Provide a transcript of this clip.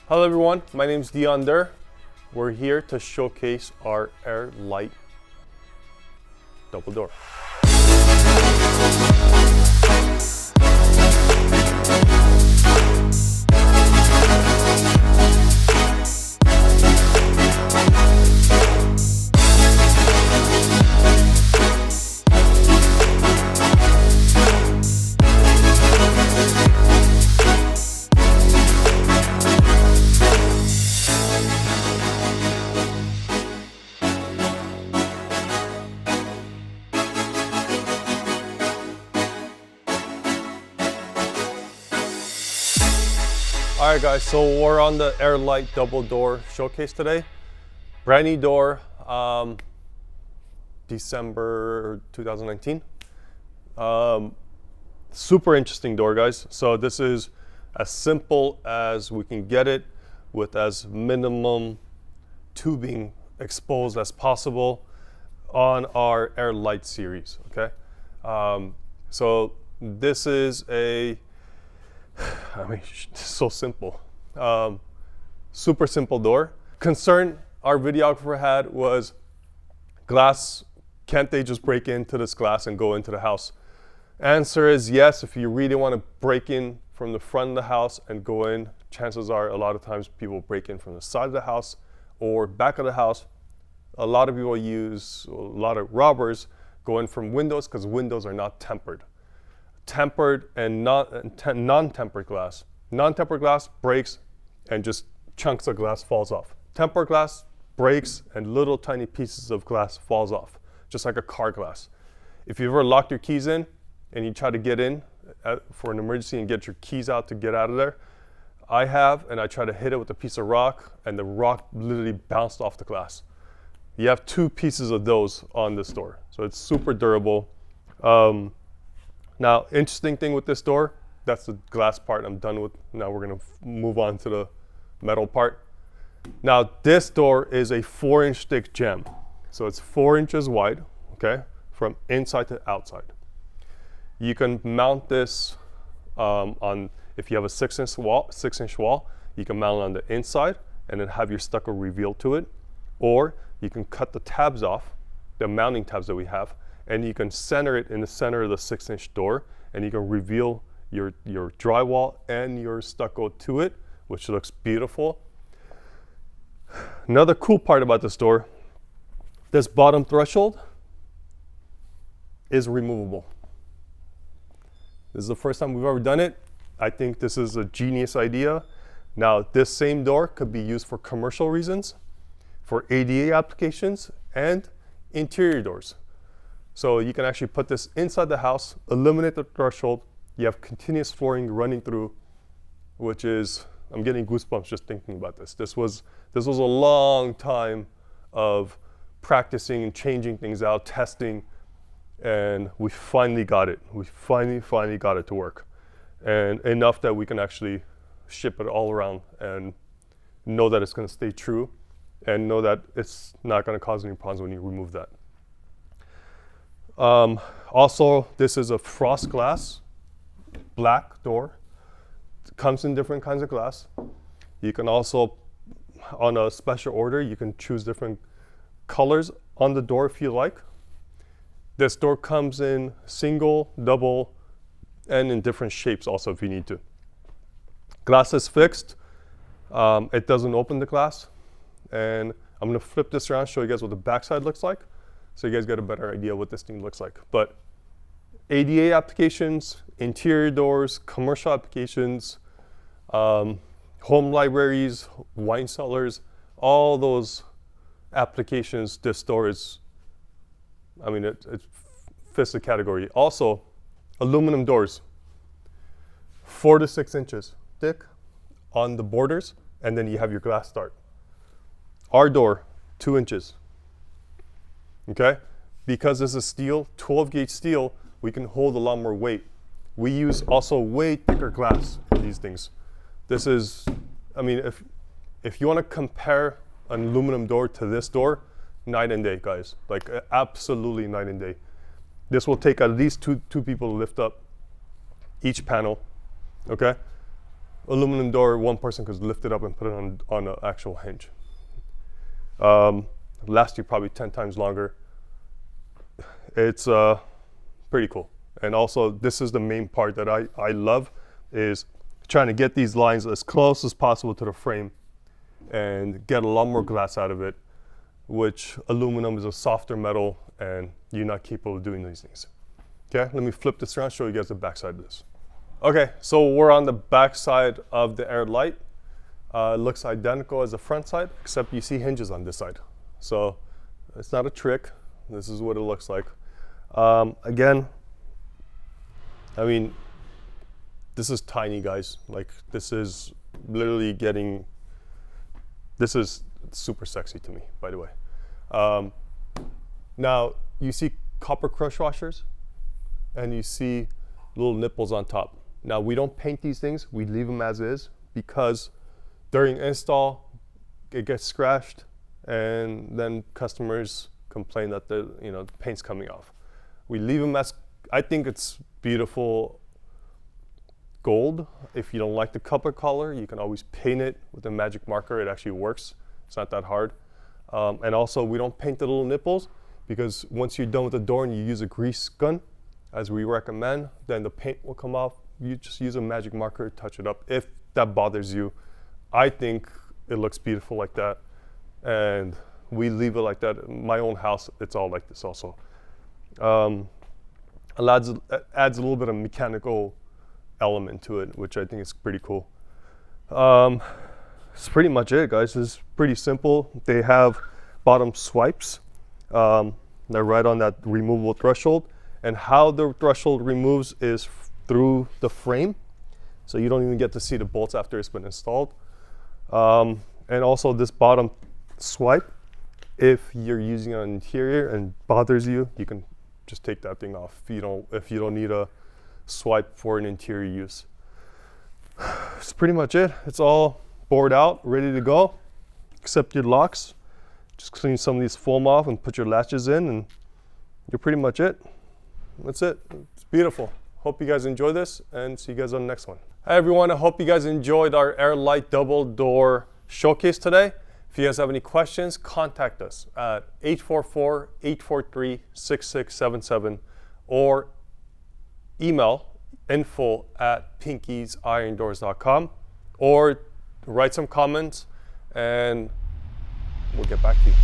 Hello everyone, my name is Dion Durr. We're here to showcase our Air Lite Double door. All right guys, so we're on the Air Lite Double door showcase today. Brand new door, December 2019. Super interesting door, guys. So this is as simple as we can get it with as minimum tubing exposed as possible on our Air Lite series, okay? So this is so simple. Super simple door. Concern our videographer had was glass, can't they just break into this glass and go into the house? Answer is yes, if you really want to break in from the front of the house and go in, chances are a lot of times people break in from the side of the house or back of the house. A lot of people use, a lot of robbers go in from windows because windows are not tempered. Tempered and non-tempered glass. Non-tempered glass breaks and just chunks of glass falls off. Tempered glass breaks and little tiny pieces of glass falls off, just like a car glass. If you ever locked your keys in and you try to get in for an emergency and get your keys out to get out of there, I have, and I try to hit it with a piece of rock and the rock literally bounced off the glass. You have 2 pieces of those on this door, so it's super durable. Now, interesting thing with this door, that's the glass part I'm done with. Now we're gonna move on to the metal part. Now, this door is a 4-inch thick jamb. So it's 4 inches wide, okay, from inside to outside. You can mount this on, if you have a 6-inch wall, you can mount it on the inside and then have your stucco revealed to it. Or you can cut the tabs off, the mounting tabs that we have, and you can center it in the center of the 6-inch door, and you can reveal your drywall and your stucco to it, which looks beautiful. Another cool part about this door, this bottom threshold is removable. This is the first time we've ever done it. I think this is a genius idea. Now, this same door could be used for commercial reasons, for ADA applications, and interior doors. So you can actually put this inside the house, eliminate the threshold. You have continuous flooring running through, which is, I'm getting goosebumps just thinking about this. This was a long time of practicing and changing things out, testing, and we finally got it. We finally got it to work. And enough that we can actually ship it all around and know that it's gonna stay true and know that it's not gonna cause any problems when you remove that. Also, this is a frost glass, black door. It comes in different kinds of glass. You can also, on a special order, you can choose different colors on the door if you like. This door comes in single, double, and in different shapes also if you need to. Glass is fixed. It doesn't open the glass. And I'm gonna flip this around, show you guys what the backside looks like, so you guys get a better idea what this thing looks like. But ADA applications, interior doors, commercial applications, home libraries, wine cellars, all those applications, this door is, it fits the category. Also, aluminum doors, 4 to 6 inches thick on the borders, and then you have your glass start. Our door, 2 inches. Okay, because this is steel, 12 gauge steel, we can hold a lot more weight. We use also way thicker glass in these things. This is, if you want to compare an aluminum door to this door, night and day, guys. Like absolutely night and day. This will take at least two people to lift up each panel, okay? aluminum door, one person could lift it up and put it on an actual hinge. Lasts you probably 10 times longer. It's pretty cool. And also, this is the main part that I love, is trying to get these lines as close as possible to the frame and get a lot more glass out of it, which aluminum is a softer metal and you're not capable of doing these things. Okay, let me flip this around, show you guys the back side of this. Okay, so we're on the back side of the Air Lite. It looks identical as the front side, except you see hinges on this side. So it's not a trick. This is what it looks like. Again, I mean, this is tiny, guys. Like, this is literally getting, this is super sexy to me, by the way. Now, you see copper crush washers, and you see little nipples on top. Now, we don't paint these things. We leave them as is, because during install, it gets scratched, and then customers complain that the paint's coming off. We leave them as, I think it's beautiful gold. If you don't like the copper color, you can always paint it with a magic marker. It actually works. It's not that hard. And also, we don't paint the little nipples, because once you're done with the door and you use a grease gun, as we recommend, then the paint will come off. You just use a magic marker, touch it up. If that bothers you, I think it looks beautiful like that, and we leave it like that. In my own house, it's all like this also. It adds a little bit of mechanical element to it, which I think is pretty cool. It's pretty much it, guys. It's pretty simple. They have bottom swipes. They're right on that removable threshold. And how the threshold removes is through the frame. So you don't even get to see the bolts after it's been installed. And also this bottom swipe, if you're using an interior and bothers you, you can just take that thing off if you don't need a swipe for an interior use. That's pretty much it. It's all bored out, ready to go, except your locks. Just clean some of these foam off and put your latches in, and you're pretty much it. That's it. It's beautiful. Hope you guys enjoy this, and see you guys on the next one. Hi everyone, I hope you guys enjoyed our Air Lite Double door showcase today. If you guys have any questions, contact us at 844-843-6677 or email info@pinkiesirondoors.com, or write some comments and we'll get back to you.